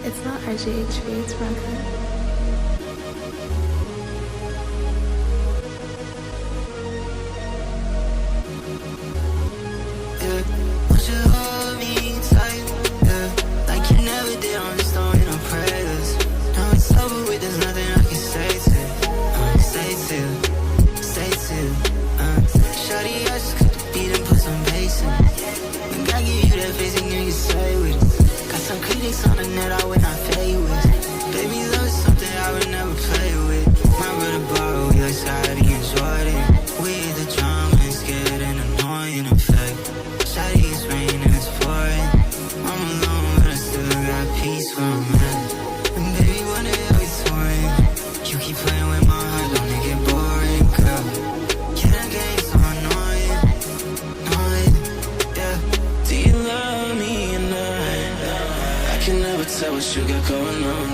It's not RGHV, it's Ronka. Won't you hold me tight, like you never did, I'm just throwing no prayers. Now it's over with, there's nothing I can say to Shawty, I just cut the beat and put some bass in. And I give you that face and you can say with it. Got some critics on the net I would not fade with. Baby, love is something I would never play with. My brother borrow, we like Scotty and Jordan. We hit the drama, it's getting annoying, in fact. Shawty, it's raining, it's pouring. I'm alone, but I still got peace where I'm at. And baby, one day I'll be touring. You keep playing with my heart, don't it get boring, girl? Yeah, that game's so annoying, yeah. Do you love me or not? I can never tell what you got going on.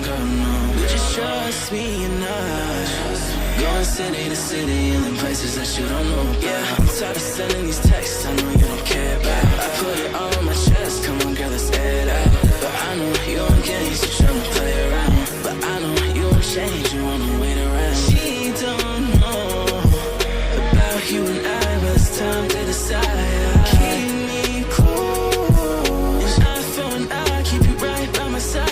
Would you trust me or not? Going city to city and in places that you don't know about. Yeah, I'm tired of sending these texts I know you don't care about. I put it all on my chest, come on girl, let's air it out. But I know you on games, you tryna play around. But I know you won't change, you wanna wait around. She don't know about you and I, but it's time to decide. Keep me close, and eye for an eye, keep you right by my side.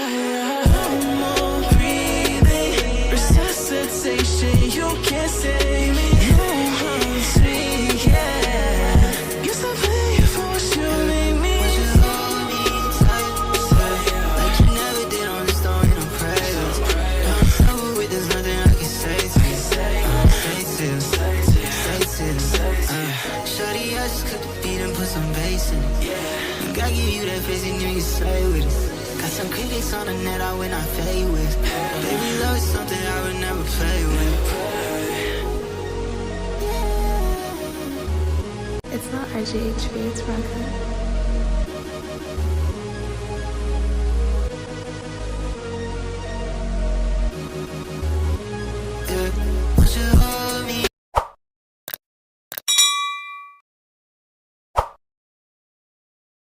No more breathing, resuscitation, you can't save me. No, I'm sweet, yeah. Guess I'm paying for what you made me. Won't you hold me tight, like you never did, I'm just throwing no prayers. Now it's over with, there's nothing I can say to Shawty, I just cut the beat and put some bass in. And I give you that face and you can say with it. Got some critics on the net I would not fade with. Baby, love is something I would never play with. It's not RGHV, it's Ronka.